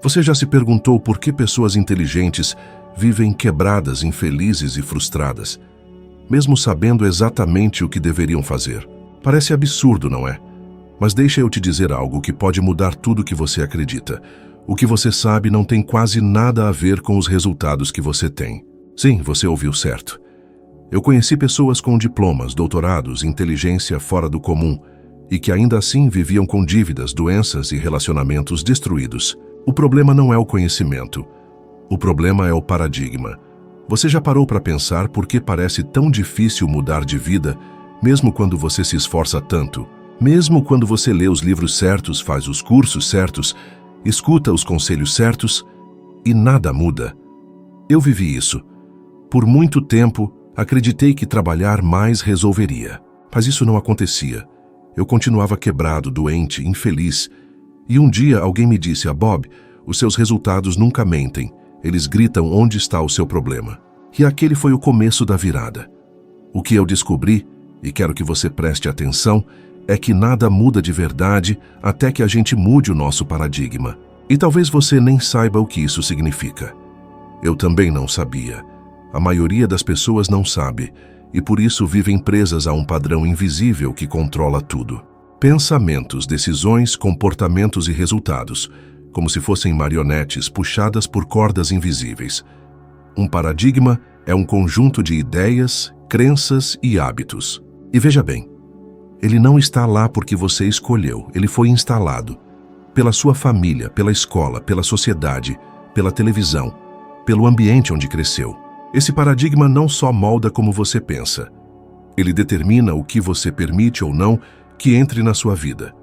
Você já se perguntou por que pessoas inteligentes vivem quebradas, infelizes e frustradas, mesmo sabendo exatamente o que deveriam fazer? Parece absurdo, não é? Mas deixa eu te dizer algo que pode mudar tudo o que você acredita. O que você sabe não tem quase nada a ver com os resultados que você tem. Sim, você ouviu certo. Eu conheci pessoas com diplomas, doutorados, inteligência fora do comum e que ainda assim viviam com dívidas, doenças e relacionamentos destruídos. O problema não é o conhecimento. O problema é o paradigma. Você já parou para pensar por que parece tão difícil mudar de vida, mesmo quando você se esforça tanto? Mesmo quando você lê os livros certos, faz os cursos certos, escuta os conselhos certos e nada muda? Eu vivi isso. Por muito tempo, acreditei que trabalhar mais resolveria. Mas isso não acontecia. Eu continuava quebrado, doente, infeliz. E um dia alguém me disse: Bob, os seus resultados nunca mentem. Eles gritam onde está o seu problema. E aquele foi o começo da virada. O que eu descobri, e quero que você preste atenção, é que nada muda de verdade até que a gente mude o nosso paradigma. E talvez você nem saiba o que isso significa. Eu também não sabia. A maioria das pessoas não sabe, e por isso vivem presas a um padrão invisível que controla tudo. Pensamentos, decisões, comportamentos e resultados, como se fossem marionetes puxadas por cordas invisíveis. Um paradigma é um conjunto de ideias, crenças e hábitos. E veja bem, ele não está lá porque você escolheu, ele foi instalado pela sua família, pela escola, pela sociedade, pela televisão, pelo ambiente onde cresceu. Esse paradigma não só molda como você pensa, ele determina o que você permite ou não que entre na sua vida.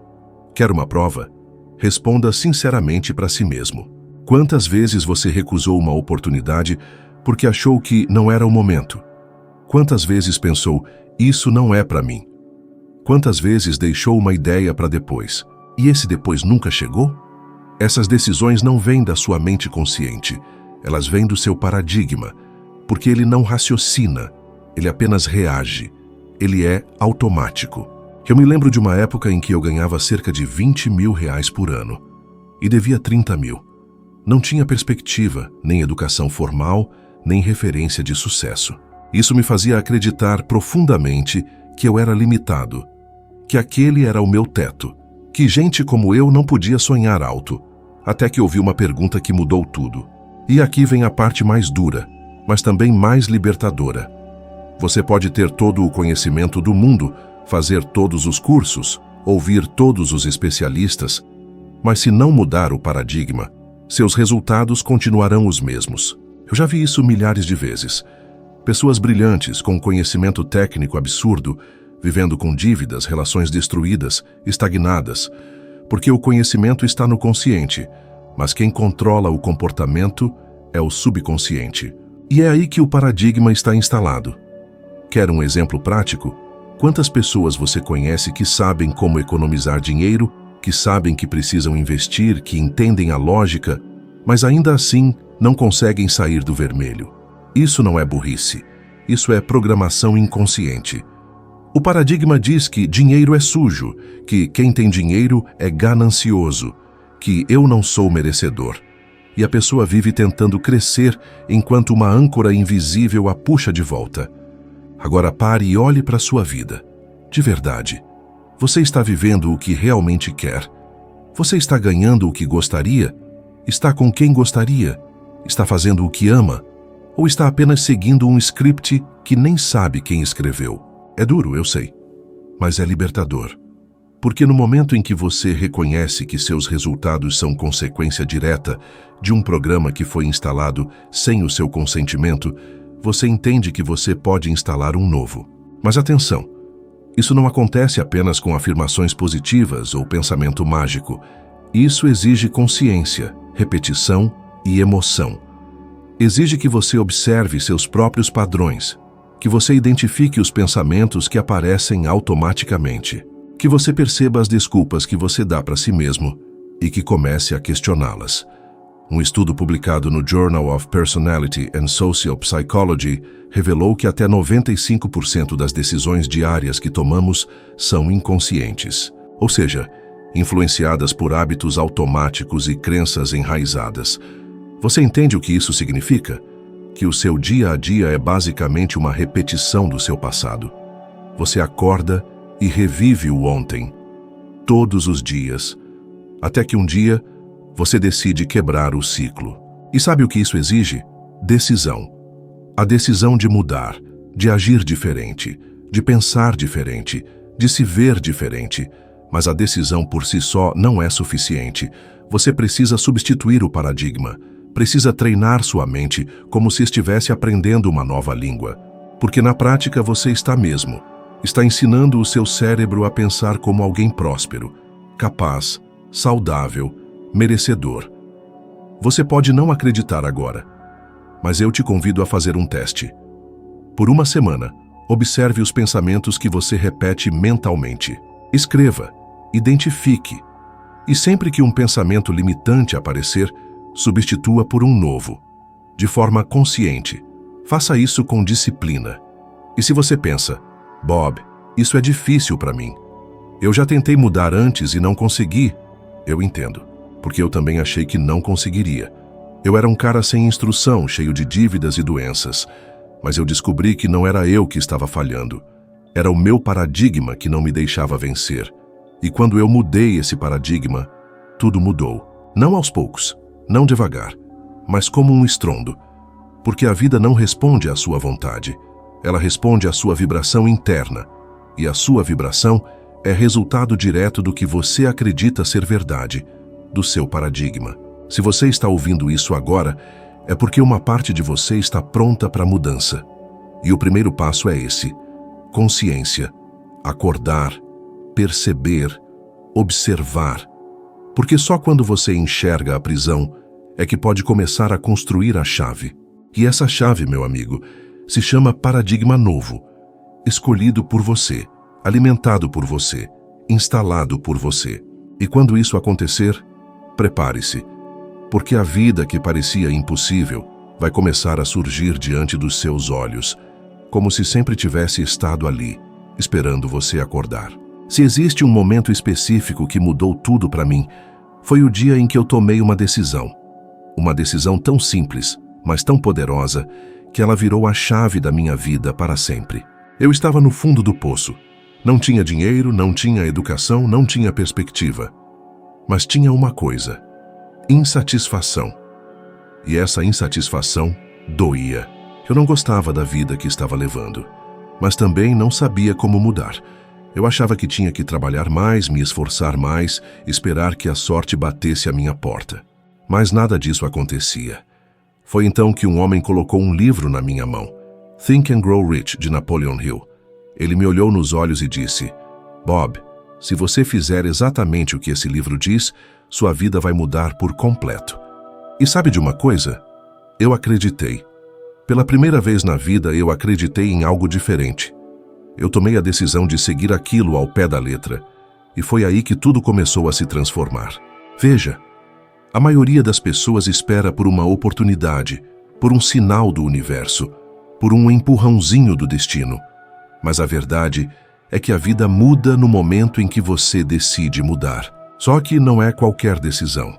Quer uma prova? Responda sinceramente para si mesmo. Quantas vezes você recusou uma oportunidade porque achou que não era o momento? Quantas vezes pensou, isso não é para mim? Quantas vezes deixou uma ideia para depois? E esse depois nunca chegou? Essas decisões não vêm da sua mente consciente, elas vêm do seu paradigma, porque ele não raciocina, ele apenas reage, ele é automático. Eu me lembro de uma época em que eu ganhava cerca de 20 mil reais por ano e devia 30 mil. Não tinha perspectiva, nem educação formal, nem referência de sucesso. Isso me fazia acreditar profundamente que eu era limitado, que aquele era o meu teto, que gente como eu não podia sonhar alto, até que ouvi uma pergunta que mudou tudo. E aqui vem a parte mais dura, mas também mais libertadora. Você pode ter todo o conhecimento do mundo, fazer todos os cursos, ouvir todos os especialistas, mas se não mudar o paradigma, seus resultados continuarão os mesmos. Eu já vi isso milhares de vezes. Pessoas brilhantes, com conhecimento técnico absurdo, vivendo com dívidas, relações destruídas, estagnadas, porque o conhecimento está no consciente, mas quem controla o comportamento é o subconsciente. E é aí que o paradigma está instalado. Quer um exemplo prático? Quantas pessoas você conhece que sabem como economizar dinheiro, que sabem que precisam investir, que entendem a lógica, mas ainda assim não conseguem sair do vermelho? Isso não é burrice, isso é programação inconsciente. O paradigma diz que dinheiro é sujo, que quem tem dinheiro é ganancioso, que eu não sou merecedor. E a pessoa vive tentando crescer enquanto uma âncora invisível a puxa de volta. Agora pare e olhe para a sua vida. De verdade, você está vivendo o que realmente quer? Você está ganhando o que gostaria? Está com quem gostaria? Está fazendo o que ama? Ou está apenas seguindo um script que nem sabe quem escreveu? É duro, eu sei, mas é libertador. Porque no momento em que você reconhece que seus resultados são consequência direta de um programa que foi instalado sem o seu consentimento, você entende que você pode instalar um novo. Mas atenção, isso não acontece apenas com afirmações positivas ou pensamento mágico. Isso exige consciência, repetição e emoção. Exige que você observe seus próprios padrões, que você identifique os pensamentos que aparecem automaticamente, que você perceba as desculpas que você dá para si mesmo e que comece a questioná-las. Um estudo publicado no Journal of Personality and Social Psychology revelou que até 95% das decisões diárias que tomamos são inconscientes. Ou seja, influenciadas por hábitos automáticos e crenças enraizadas. Você entende o que isso significa? Que o seu dia a dia é basicamente uma repetição do seu passado. Você acorda e revive o ontem, todos os dias, até que um dia você decide quebrar o ciclo. E sabe o que isso exige? Decisão. A decisão de mudar, de agir diferente, de pensar diferente, de se ver diferente. Mas a decisão por si só não é suficiente. Você precisa substituir o paradigma. Precisa treinar sua mente como se estivesse aprendendo uma nova língua. Porque na prática você está mesmo. Está ensinando o seu cérebro a pensar como alguém próspero, capaz, saudável, merecedor. Você pode não acreditar agora, mas eu te convido a fazer um teste. Por uma semana, observe os pensamentos que você repete mentalmente. Escreva, identifique, e sempre que um pensamento limitante aparecer, substitua por um novo, de forma consciente. Faça isso com disciplina. E se você pensa, Bob, isso é difícil para mim. Eu já tentei mudar antes e não consegui. Eu entendo, porque eu também achei que não conseguiria. Eu era um cara sem instrução, cheio de dívidas e doenças. Mas eu descobri que não era eu que estava falhando. Era o meu paradigma que não me deixava vencer. E quando eu mudei esse paradigma, tudo mudou. Não aos poucos, não devagar, mas como um estrondo. Porque a vida não responde à sua vontade. Ela responde à sua vibração interna. E a sua vibração é resultado direto do que você acredita ser verdade, do seu paradigma. Se você está ouvindo isso agora, é porque uma parte de você está pronta para a mudança. E o primeiro passo é esse: consciência, acordar, perceber, observar. Porque só quando você enxerga a prisão é que pode começar a construir a chave. E essa chave, meu amigo, se chama paradigma novo, escolhido por você, alimentado por você, instalado por você. E quando isso acontecer, prepare-se, porque a vida que parecia impossível vai começar a surgir diante dos seus olhos, como se sempre tivesse estado ali, esperando você acordar. Se existe um momento específico que mudou tudo para mim, foi o dia em que eu tomei uma decisão. Uma decisão tão simples, mas tão poderosa, que ela virou a chave da minha vida para sempre. Eu estava no fundo do poço. Não tinha dinheiro, não tinha educação, não tinha perspectiva. Mas tinha uma coisa: insatisfação. E essa insatisfação doía. Eu não gostava da vida que estava levando, mas também não sabia como mudar. Eu achava que tinha que trabalhar mais, me esforçar mais, esperar que a sorte batesse à minha porta. Mas nada disso acontecia. Foi então que um homem colocou um livro na minha mão, Think and Grow Rich, de Napoleon Hill. Ele me olhou nos olhos e disse: Bob, se você fizer exatamente o que esse livro diz, sua vida vai mudar por completo. E sabe de uma coisa? Eu acreditei. Pela primeira vez na vida, eu acreditei em algo diferente. Eu tomei a decisão de seguir aquilo ao pé da letra. E foi aí que tudo começou a se transformar. Veja, a maioria das pessoas espera por uma oportunidade, por um sinal do universo, por um empurrãozinho do destino. Mas a verdade é que a vida muda no momento em que você decide mudar. Só que não é qualquer decisão.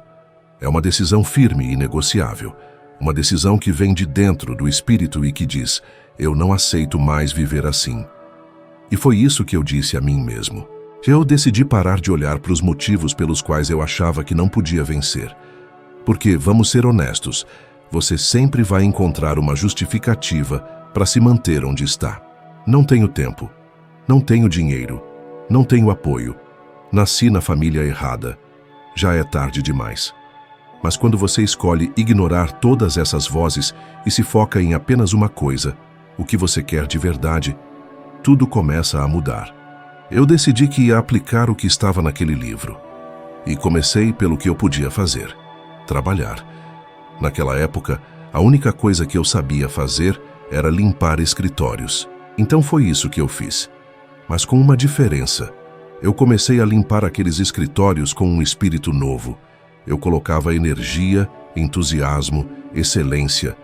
É uma decisão firme e inegociável. Uma decisão que vem de dentro do espírito e que diz: eu não aceito mais viver assim. E foi isso que eu disse a mim mesmo. Eu decidi parar de olhar para os motivos pelos quais eu achava que não podia vencer. Porque, vamos ser honestos, você sempre vai encontrar uma justificativa para se manter onde está. Não tenho tempo, não tenho dinheiro, não tenho apoio, nasci na família errada, já é tarde demais. Mas quando você escolhe ignorar todas essas vozes e se foca em apenas uma coisa, o que você quer de verdade, tudo começa a mudar. Eu decidi que ia aplicar o que estava naquele livro. E comecei pelo que eu podia fazer: trabalhar. Naquela época, a única coisa que eu sabia fazer era limpar escritórios. Então foi isso que eu fiz. Mas com uma diferença. Eu comecei a limpar aqueles escritórios com um espírito novo. Eu colocava energia, entusiasmo, excelência.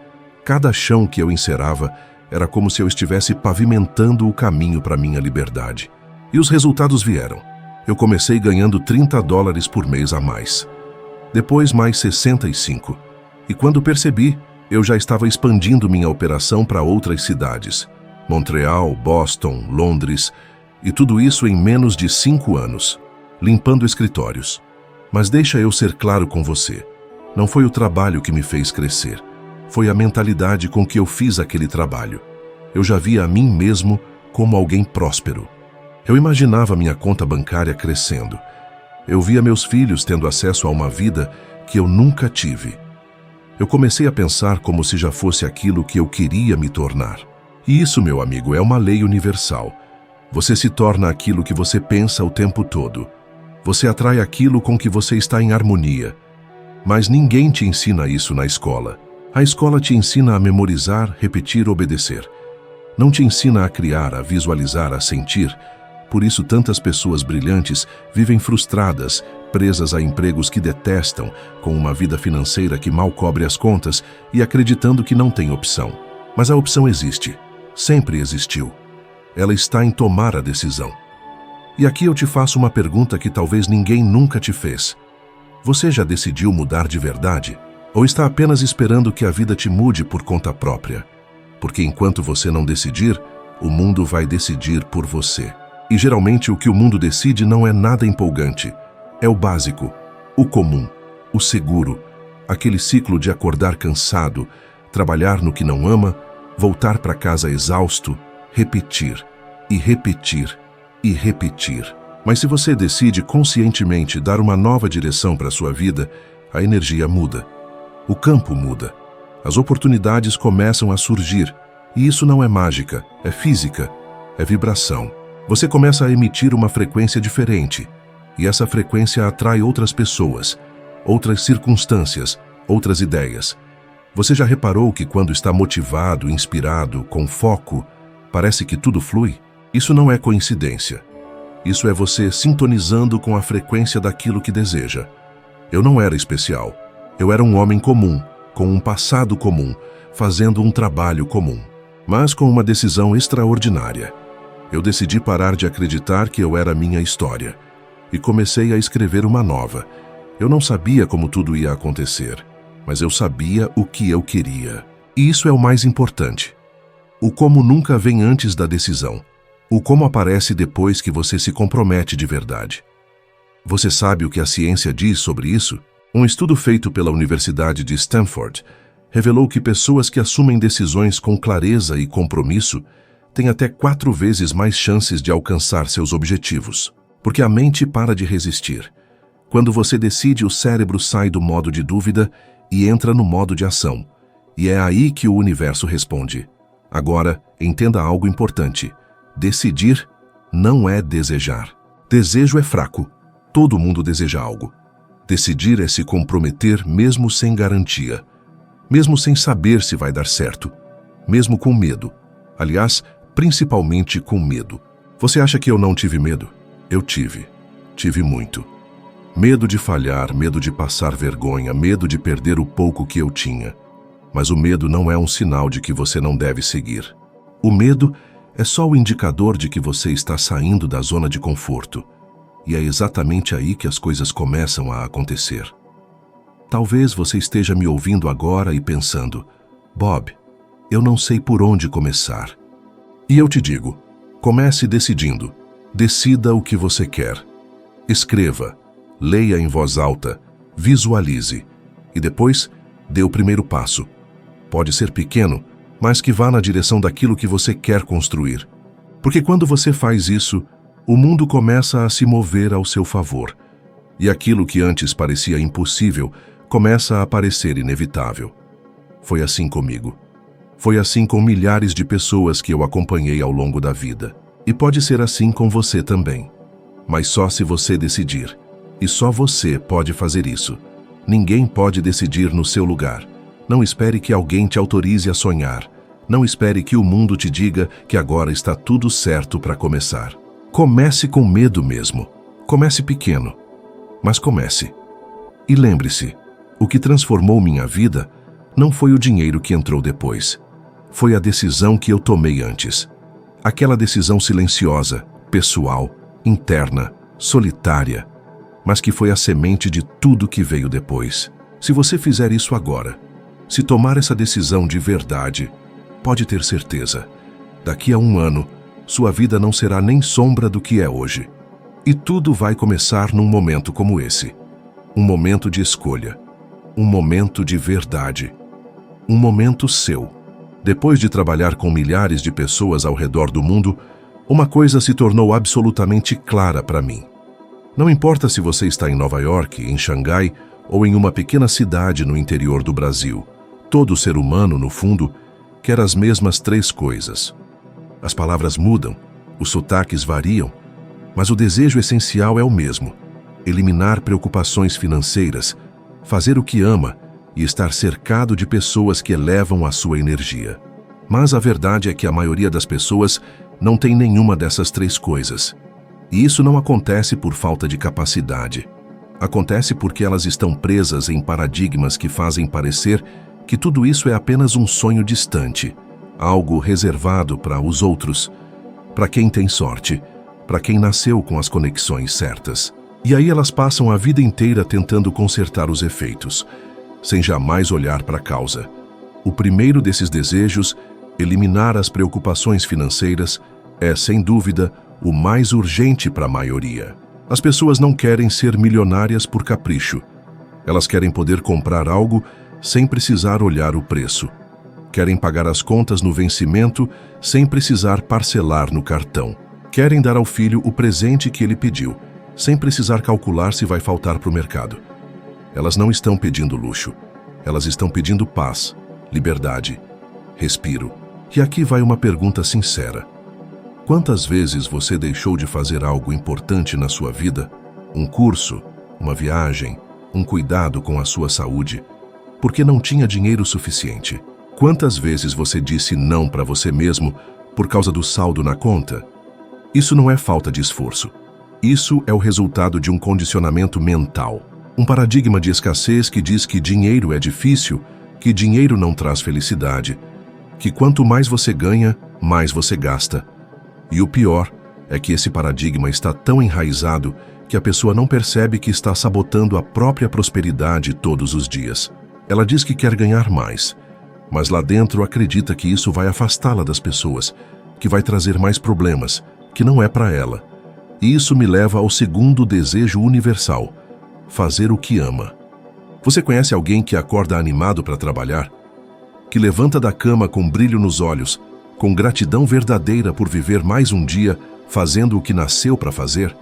Cada chão que eu encerava era como se eu estivesse pavimentando o caminho para minha liberdade. E os resultados vieram. Eu comecei ganhando $30 por mês a mais. Depois mais 65. E quando percebi, eu já estava expandindo minha operação para outras cidades. Montreal, Boston, Londres, e tudo isso em menos de 5 anos, limpando escritórios. Mas deixa eu ser claro com você. Não foi o trabalho que me fez crescer. Foi a mentalidade com que eu fiz aquele trabalho. Eu já via a mim mesmo como alguém próspero. Eu imaginava minha conta bancária crescendo. Eu via meus filhos tendo acesso a uma vida que eu nunca tive. Eu comecei a pensar como se já fosse aquilo que eu queria me tornar. E isso, meu amigo, é uma lei universal. Você se torna aquilo que você pensa o tempo todo. Você atrai aquilo com que você está em harmonia. Mas ninguém te ensina isso na escola. A escola te ensina a memorizar, repetir, obedecer. Não te ensina a criar, a visualizar, a sentir. Por isso, tantas pessoas brilhantes vivem frustradas, presas a empregos que detestam, com uma vida financeira que mal cobre as contas e acreditando que não tem opção. Mas a opção existe. Sempre existiu. Ela está em tomar a decisão. E aqui eu te faço uma pergunta que talvez ninguém nunca te fez. Você já decidiu mudar de verdade? Ou está apenas esperando que a vida te mude por conta própria? Porque enquanto você não decidir, o mundo vai decidir por você. E geralmente o que o mundo decide não é nada empolgante. É o básico, o comum, o seguro, aquele ciclo de acordar cansado, trabalhar no que não ama, voltar para casa exausto, repetir, e repetir, e repetir. Mas se você decide conscientemente dar uma nova direção para a sua vida, a energia muda. O campo muda. As oportunidades começam a surgir. E isso não é mágica, é física, é vibração. Você começa a emitir uma frequência diferente. E essa frequência atrai outras pessoas, outras circunstâncias, outras ideias. Você já reparou que quando está motivado, inspirado, com foco, parece que tudo flui? Isso não é coincidência. Isso é você sintonizando com a frequência daquilo que deseja. Eu não era especial. Eu era um homem comum, com um passado comum, fazendo um trabalho comum. Mas com uma decisão extraordinária. Eu decidi parar de acreditar que eu era minha história. E comecei a escrever uma nova. Eu não sabia como tudo ia acontecer, mas eu sabia o que eu queria. E isso é o mais importante. O como nunca vem antes da decisão. O como aparece depois que você se compromete de verdade. Você sabe o que a ciência diz sobre isso? Um estudo feito pela Universidade de Stanford revelou que pessoas que assumem decisões com clareza e compromisso têm até 4 vezes mais chances de alcançar seus objetivos. Porque a mente para de resistir. Quando você decide, o cérebro sai do modo de dúvida e entra no modo de ação. E é aí que o universo responde. Agora, entenda algo importante. Decidir não é desejar. Desejo é fraco. Todo mundo deseja algo. Decidir é se comprometer mesmo sem garantia. Mesmo sem saber se vai dar certo. Mesmo com medo. Aliás, principalmente com medo. Você acha que eu não tive medo? Eu tive. Tive muito. Medo de falhar, medo de passar vergonha, medo de perder o pouco que eu tinha. Mas o medo não é um sinal de que você não deve seguir. O medo é só o indicador de que você está saindo da zona de conforto. E é exatamente aí que as coisas começam a acontecer. Talvez você esteja me ouvindo agora e pensando, Bob, eu não sei por onde começar. E eu te digo, comece decidindo. Decida o que você quer. Escreva, leia em voz alta, visualize e depois dê o primeiro passo. Pode ser pequeno, mas que vá na direção daquilo que você quer construir. Porque quando você faz isso, o mundo começa a se mover ao seu favor. E aquilo que antes parecia impossível começa a parecer inevitável. Foi assim comigo. Foi assim com milhares de pessoas que eu acompanhei ao longo da vida. E pode ser assim com você também. Mas só se você decidir. E só você pode fazer isso. Ninguém pode decidir no seu lugar. Não espere que alguém te autorize a sonhar. Não espere que o mundo te diga que agora está tudo certo para começar. Comece com medo mesmo. Comece pequeno. Mas comece. E lembre-se, o que transformou minha vida não foi o dinheiro que entrou depois. Foi a decisão que eu tomei antes. Aquela decisão silenciosa, pessoal, interna, solitária, mas que foi a semente de tudo que veio depois. Se você fizer isso agora, se tomar essa decisão de verdade, pode ter certeza, daqui a 1 ano, sua vida não será nem sombra do que é hoje. E tudo vai começar num momento como esse. Um momento de escolha. Um momento de verdade. Um momento seu. Depois de trabalhar com milhares de pessoas ao redor do mundo, uma coisa se tornou absolutamente clara para mim. Não importa se você está em Nova York, em Xangai ou em uma pequena cidade no interior do Brasil, todo ser humano, no fundo, quer as mesmas 3 coisas. As palavras mudam, os sotaques variam, mas o desejo essencial é o mesmo: eliminar preocupações financeiras, fazer o que ama e estar cercado de pessoas que elevam a sua energia. Mas a verdade é que a maioria das pessoas não tem nenhuma dessas 3 coisas. E isso não acontece por falta de capacidade. Acontece porque elas estão presas em paradigmas que fazem parecer que tudo isso é apenas um sonho distante, algo reservado para os outros, para quem tem sorte, para quem nasceu com as conexões certas. E aí elas passam a vida inteira tentando consertar os efeitos, sem jamais olhar para a causa. O primeiro desses desejos, eliminar as preocupações financeiras, é, sem dúvida, o mais urgente para a maioria. As pessoas não querem ser milionárias por capricho. Elas querem poder comprar algo sem precisar olhar o preço. Querem pagar as contas no vencimento sem precisar parcelar no cartão. Querem dar ao filho o presente que ele pediu, sem precisar calcular se vai faltar para o mercado. Elas não estão pedindo luxo. Elas estão pedindo paz, liberdade, respiro. E aqui vai uma pergunta sincera. Quantas vezes você deixou de fazer algo importante na sua vida, um curso, uma viagem, um cuidado com a sua saúde, porque não tinha dinheiro suficiente? Quantas vezes você disse não para você mesmo por causa do saldo na conta? Isso não é falta de esforço. Isso é o resultado de um condicionamento mental. Um paradigma de escassez que diz que dinheiro é difícil, que dinheiro não traz felicidade, que quanto mais você ganha, mais você gasta. E o pior é que esse paradigma está tão enraizado que a pessoa não percebe que está sabotando a própria prosperidade todos os dias. Ela diz que quer ganhar mais, mas lá dentro acredita que isso vai afastá-la das pessoas, que vai trazer mais problemas, que não é para ela. E isso me leva ao segundo desejo universal: fazer o que ama. Você conhece alguém que acorda animado para trabalhar? Que levanta da cama com brilho nos olhos, com gratidão verdadeira por viver mais um dia fazendo o que nasceu para fazer?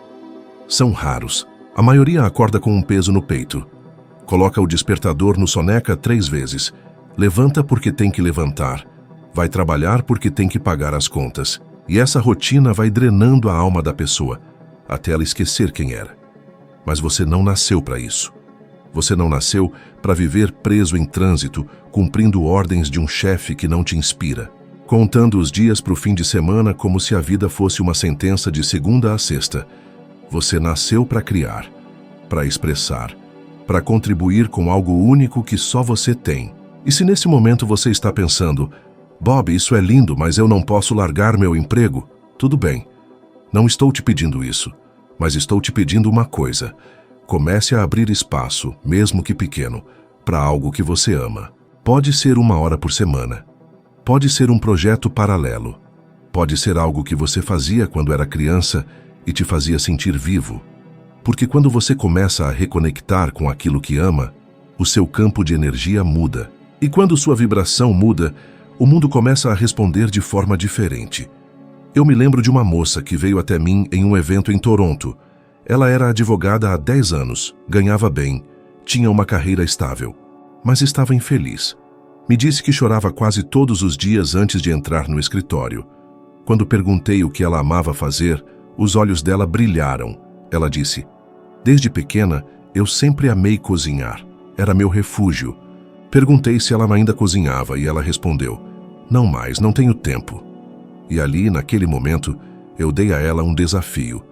São raros. A maioria acorda com um peso no peito. Coloca o despertador no soneca 3 vezes. Levanta porque tem que levantar. Vai trabalhar porque tem que pagar as contas. E essa rotina vai drenando a alma da pessoa, até ela esquecer quem era. Mas você não nasceu para isso. Você não nasceu para viver preso em trânsito, cumprindo ordens de um chefe que não te inspira, contando os dias para o fim de semana como se a vida fosse uma sentença de segunda a sexta. Você nasceu para criar, para expressar, para contribuir com algo único que só você tem. E se nesse momento você está pensando: Bob, isso é lindo, mas eu não posso largar meu emprego. Tudo bem. Não estou te pedindo isso, mas estou te pedindo uma coisa. Comece a abrir espaço, mesmo que pequeno, para algo que você ama. Pode ser 1 hora por semana. Pode ser um projeto paralelo. Pode ser algo que você fazia quando era criança e te fazia sentir vivo. Porque quando você começa a reconectar com aquilo que ama, o seu campo de energia muda. E quando sua vibração muda, o mundo começa a responder de forma diferente. Eu me lembro de uma moça que veio até mim em um evento em Toronto. Ela era advogada há 10 anos, ganhava bem, tinha uma carreira estável, mas estava infeliz. Me disse que chorava quase todos os dias antes de entrar no escritório. Quando perguntei o que ela amava fazer, os olhos dela brilharam. Ela disse: desde pequena, eu sempre amei cozinhar. Era meu refúgio. Perguntei se ela ainda cozinhava e ela respondeu: não mais, não tenho tempo. E ali, naquele momento, eu dei a ela um desafio: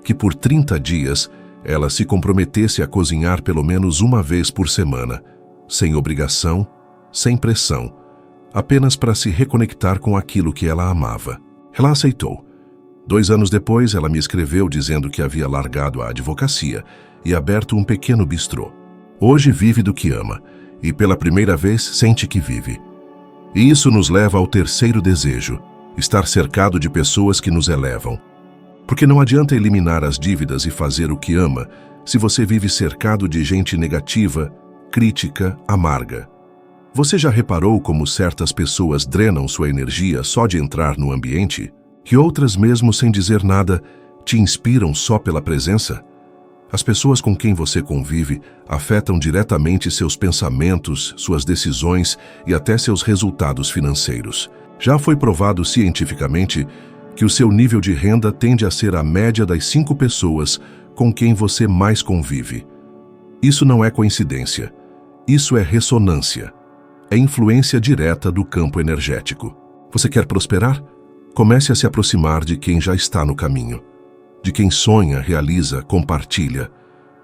que por 30 dias ela se comprometesse a cozinhar pelo menos 1 vez por semana, sem obrigação, sem pressão, apenas para se reconectar com aquilo que ela amava. Ela aceitou. 2 anos depois, ela me escreveu dizendo que havia largado a advocacia e aberto um pequeno bistrô. Hoje vive do que ama e, pela primeira vez, sente que vive. E isso nos leva ao terceiro desejo, estar cercado de pessoas que nos elevam. Porque não adianta eliminar as dívidas e fazer o que ama se você vive cercado de gente negativa, crítica, amarga. Você já reparou como certas pessoas drenam sua energia só de entrar no ambiente? Que outras, mesmo sem dizer nada, te inspiram só pela presença? As pessoas com quem você convive afetam diretamente seus pensamentos, suas decisões e até seus resultados financeiros. Já foi provado cientificamente que o seu nível de renda tende a ser a média das 5 pessoas com quem você mais convive. Isso não é coincidência. Isso é ressonância. É influência direta do campo energético. Você quer prosperar? Comece a se aproximar de quem já está no caminho. De quem sonha, realiza, compartilha.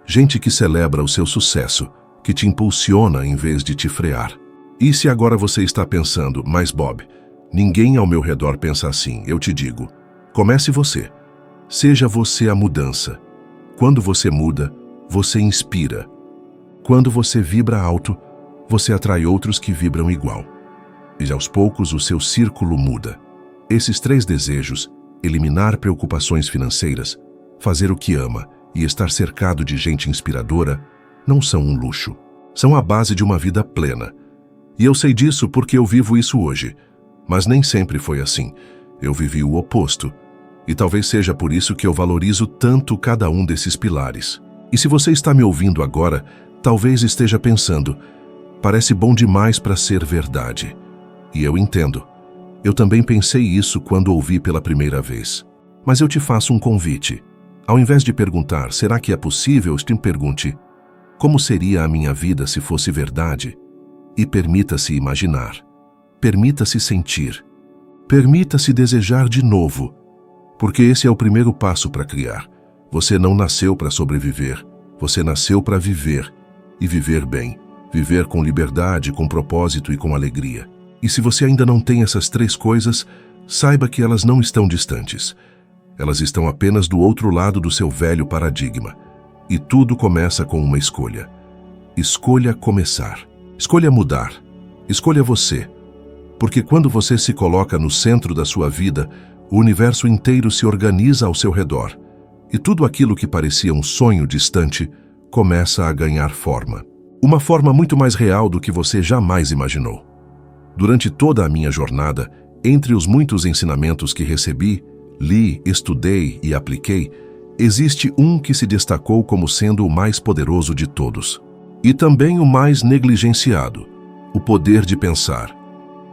Gente que celebra o seu sucesso, que te impulsiona em vez de te frear. E se agora você está pensando, mas Bob, ninguém ao meu redor pensa assim, eu te digo, comece você. Seja você a mudança. Quando você muda, você inspira. Quando você vibra alto, você atrai outros que vibram igual. E aos poucos o seu círculo muda. Esses 3 desejos, eliminar preocupações financeiras, fazer o que ama e estar cercado de gente inspiradora, não são um luxo. São a base de uma vida plena. E eu sei disso porque eu vivo isso hoje. Mas nem sempre foi assim. Eu vivi o oposto. E talvez seja por isso que eu valorizo tanto cada um desses pilares. E se você está me ouvindo agora, talvez esteja pensando, parece bom demais para ser verdade. E eu entendo. Eu também pensei isso quando ouvi pela primeira vez. Mas eu te faço um convite. Ao invés de perguntar, será que é possível? Te pergunte, como seria a minha vida se fosse verdade? E permita-se imaginar. Permita-se sentir. Permita-se desejar de novo. Porque esse é o primeiro passo para criar. Você não nasceu para sobreviver. Você nasceu para viver. E viver bem. Viver com liberdade, com propósito e com alegria. E se você ainda não tem essas 3 coisas, saiba que elas não estão distantes. Elas estão apenas do outro lado do seu velho paradigma. E tudo começa com uma escolha. Escolha começar. Escolha mudar. Escolha você. Porque quando você se coloca no centro da sua vida, o universo inteiro se organiza ao seu redor. E tudo aquilo que parecia um sonho distante começa a ganhar forma. Uma forma muito mais real do que você jamais imaginou. Durante toda a minha jornada, entre os muitos ensinamentos que recebi, li, estudei e apliquei, existe um que se destacou como sendo o mais poderoso de todos. E também o mais negligenciado, o poder de pensar.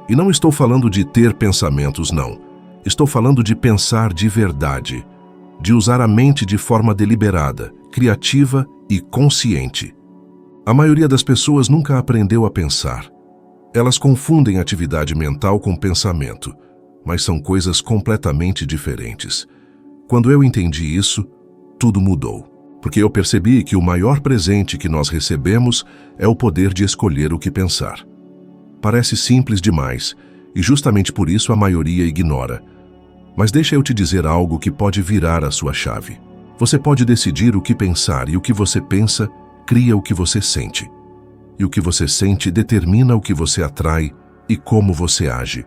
E não estou falando de ter pensamentos, não. Estou falando de pensar de verdade, de usar a mente de forma deliberada, criativa e consciente. A maioria das pessoas nunca aprendeu a pensar. Elas confundem atividade mental com pensamento, mas são coisas completamente diferentes. Quando eu entendi isso, tudo mudou. Porque eu percebi que o maior presente que nós recebemos é o poder de escolher o que pensar. Parece simples demais, e justamente por isso a maioria ignora. Mas deixa eu te dizer algo que pode virar a sua chave. Você pode decidir o que pensar, e o que você pensa cria o que você sente. E o que você sente determina o que você atrai e como você age.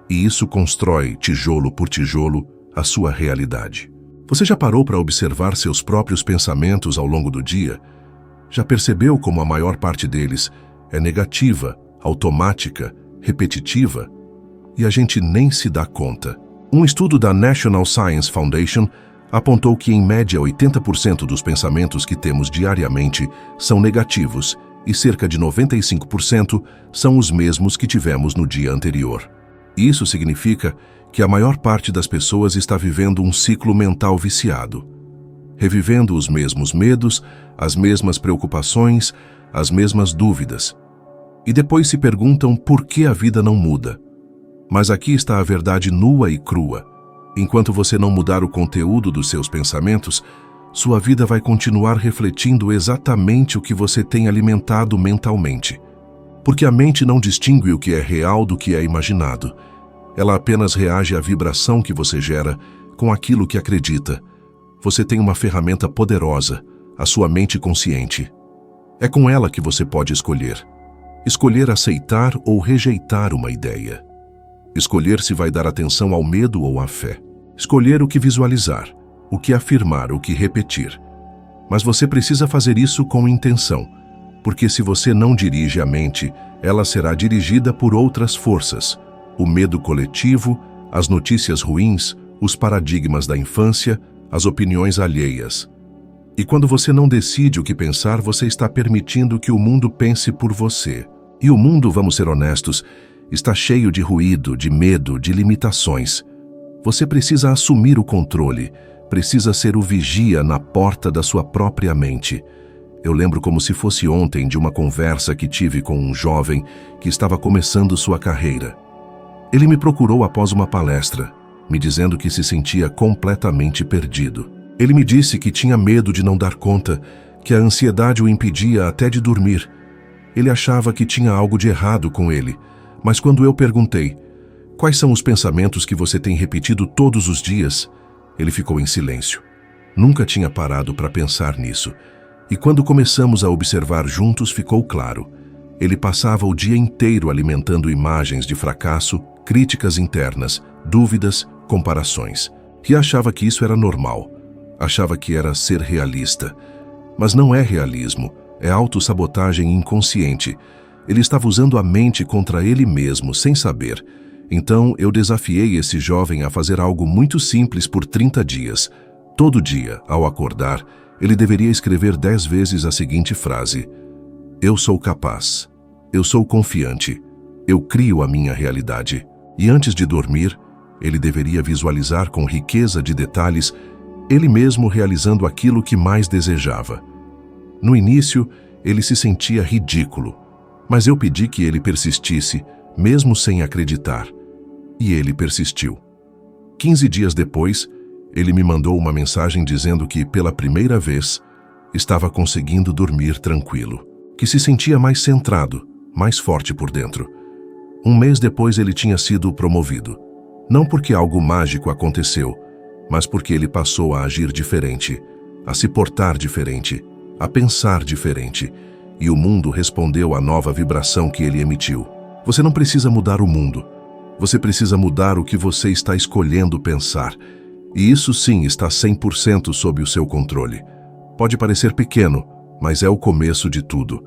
E isso constrói, tijolo por tijolo, a sua realidade. Você já parou para observar seus próprios pensamentos ao longo do dia? Já percebeu como a maior parte deles é negativa, automática, repetitiva? E a gente nem se dá conta. Um estudo da National Science Foundation apontou que, em média, 80% dos pensamentos que temos diariamente são negativos e cerca de 95% são os mesmos que tivemos no dia anterior. Isso significa que a maior parte das pessoas está vivendo um ciclo mental viciado, revivendo os mesmos medos, as mesmas preocupações, as mesmas dúvidas. E depois se perguntam por que a vida não muda. Mas aqui está a verdade nua e crua. Enquanto você não mudar o conteúdo dos seus pensamentos, sua vida vai continuar refletindo exatamente o que você tem alimentado mentalmente. Porque a mente não distingue o que é real do que é imaginado. Ela apenas reage à vibração que você gera com aquilo que acredita. Você tem uma ferramenta poderosa, a sua mente consciente. É com ela que você pode escolher. Escolher aceitar ou rejeitar uma ideia. Escolher se vai dar atenção ao medo ou à fé. Escolher o que visualizar, o que afirmar, o que repetir. Mas você precisa fazer isso com intenção, porque se você não dirige a mente, ela será dirigida por outras forças. O medo coletivo, as notícias ruins, os paradigmas da infância, as opiniões alheias. E quando você não decide o que pensar, você está permitindo que o mundo pense por você. E o mundo, vamos ser honestos, está cheio de ruído, de medo, de limitações. Você precisa assumir o controle, precisa ser o vigia na porta da sua própria mente. Eu lembro como se fosse ontem de uma conversa que tive com um jovem que estava começando sua carreira. Ele me procurou após uma palestra, me dizendo que se sentia completamente perdido. Ele me disse que tinha medo de não dar conta, que a ansiedade o impedia até de dormir. Ele achava que tinha algo de errado com ele, mas quando eu perguntei, quais são os pensamentos que você tem repetido todos os dias? Ele ficou em silêncio. Nunca tinha parado para pensar nisso. E quando começamos a observar juntos, ficou claro. Ele passava o dia inteiro alimentando imagens de fracasso, críticas internas, dúvidas, comparações. E achava que isso era normal. Achava que era ser realista. Mas não é realismo, é autossabotagem inconsciente. Ele estava usando a mente contra ele mesmo, sem saber. Então, eu desafiei esse jovem a fazer algo muito simples por 30 dias. Todo dia, ao acordar, ele deveria escrever 10 vezes a seguinte frase: eu sou capaz, eu sou confiante, eu crio a minha realidade. E antes de dormir, ele deveria visualizar com riqueza de detalhes ele mesmo realizando aquilo que mais desejava. No início, ele se sentia ridículo, mas eu pedi que ele persistisse, mesmo sem acreditar. E ele persistiu. 15 dias depois, ele me mandou uma mensagem dizendo que, pela primeira vez, estava conseguindo dormir tranquilo, que se sentia mais centrado, mais forte por dentro. Um mês depois ele tinha sido promovido. Não porque algo mágico aconteceu, mas porque ele passou a agir diferente, a se portar diferente, a pensar diferente, e o mundo respondeu à nova vibração que ele emitiu. Você não precisa mudar o mundo. Você precisa mudar o que você está escolhendo pensar. E isso sim está 100% sob o seu controle. Pode parecer pequeno, mas é o começo de tudo.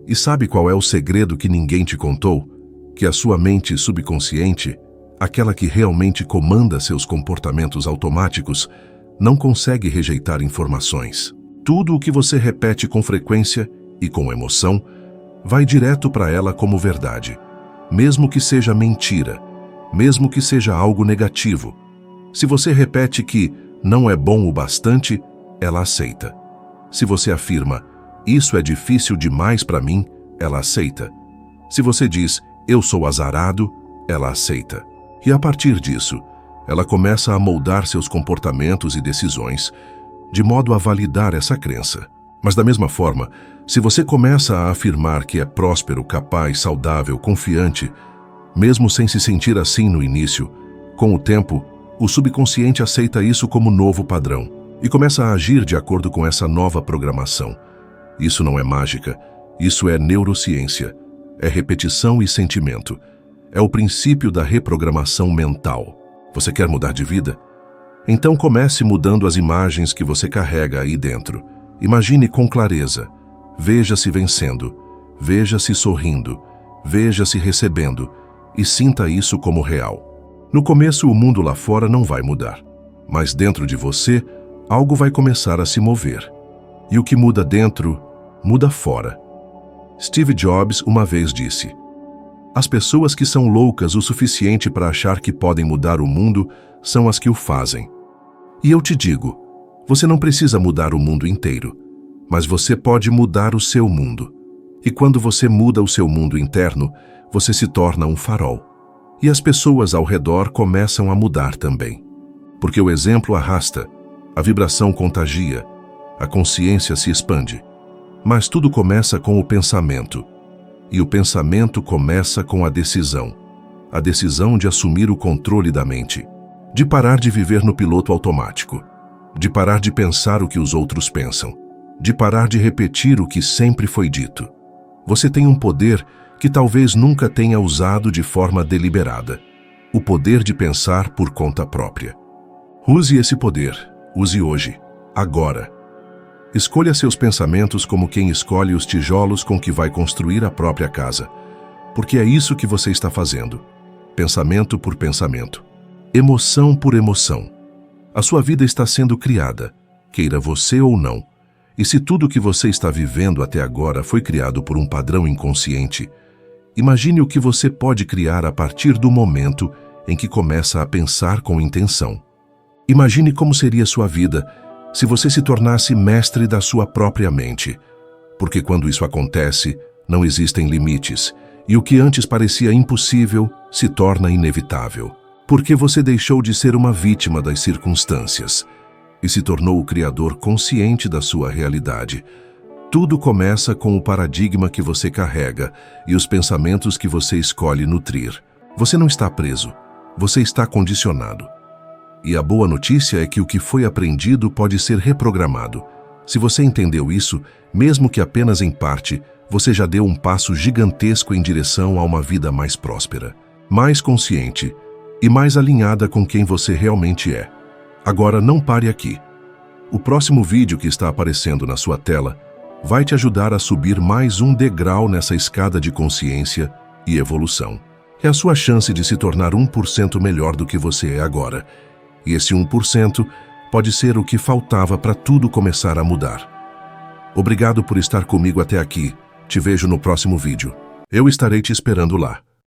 E sabe qual é o segredo que ninguém te contou? Que a sua mente subconsciente, aquela que realmente comanda seus comportamentos automáticos, não consegue rejeitar informações. Tudo o que você repete com frequência e com emoção vai direto para ela como verdade. Mesmo que seja mentira, mesmo que seja algo negativo. Se você repete que não é bom o bastante, ela aceita. Se você afirma, isso é difícil demais para mim, ela aceita. Se você diz, eu sou azarado, ela aceita. E a partir disso, ela começa a moldar seus comportamentos e decisões, de modo a validar essa crença. Mas da mesma forma, se você começa a afirmar que é próspero, capaz, saudável, confiante, mesmo sem se sentir assim no início, com o tempo, o subconsciente aceita isso como novo padrão e começa a agir de acordo com essa nova programação. Isso não é mágica, isso é neurociência, é repetição e sentimento. É o princípio da reprogramação mental. Você quer mudar de vida? Então comece mudando as imagens que você carrega aí dentro. Imagine com clareza. Veja-se vencendo. Veja-se sorrindo. Veja-se recebendo. E sinta isso como real. No começo, o mundo lá fora não vai mudar. Mas dentro de você, algo vai começar a se mover. E o que muda dentro, muda fora. Steve Jobs uma vez disse: as pessoas que são loucas o suficiente para achar que podem mudar o mundo são as que o fazem. E eu te digo, você não precisa mudar o mundo inteiro, mas você pode mudar o seu mundo. E quando você muda o seu mundo interno, você se torna um farol. E as pessoas ao redor começam a mudar também. Porque o exemplo arrasta, a vibração contagia, a consciência se expande. Mas tudo começa com o pensamento. E o pensamento começa com a decisão de assumir o controle da mente, de parar de viver no piloto automático, de parar de pensar o que os outros pensam, de parar de repetir o que sempre foi dito. Você tem um poder que talvez nunca tenha usado de forma deliberada: o poder de pensar por conta própria. Use esse poder, use hoje, agora. Escolha seus pensamentos como quem escolhe os tijolos com que vai construir a própria casa, porque é isso que você está fazendo. Pensamento por pensamento, emoção por emoção. A sua vida está sendo criada, queira você ou não. E se tudo o que você está vivendo até agora foi criado por um padrão inconsciente, imagine o que você pode criar a partir do momento em que começa a pensar com intenção. Imagine como seria sua vida se você se tornasse mestre da sua própria mente, porque quando isso acontece, não existem limites, e o que antes parecia impossível se torna inevitável, porque você deixou de ser uma vítima das circunstâncias e se tornou o criador consciente da sua realidade. Tudo começa com o paradigma que você carrega e os pensamentos que você escolhe nutrir. Você não está preso, você está condicionado. E a boa notícia é que o que foi aprendido pode ser reprogramado. Se você entendeu isso, mesmo que apenas em parte, você já deu um passo gigantesco em direção a uma vida mais próspera, mais consciente e mais alinhada com quem você realmente é. Agora não pare aqui. O próximo vídeo que está aparecendo na sua tela vai te ajudar a subir mais um degrau nessa escada de consciência e evolução. É a sua chance de se tornar 1% melhor do que você é agora. E esse 1% pode ser o que faltava para tudo começar a mudar. Obrigado por estar comigo até aqui. Te vejo no próximo vídeo. Eu estarei te esperando lá.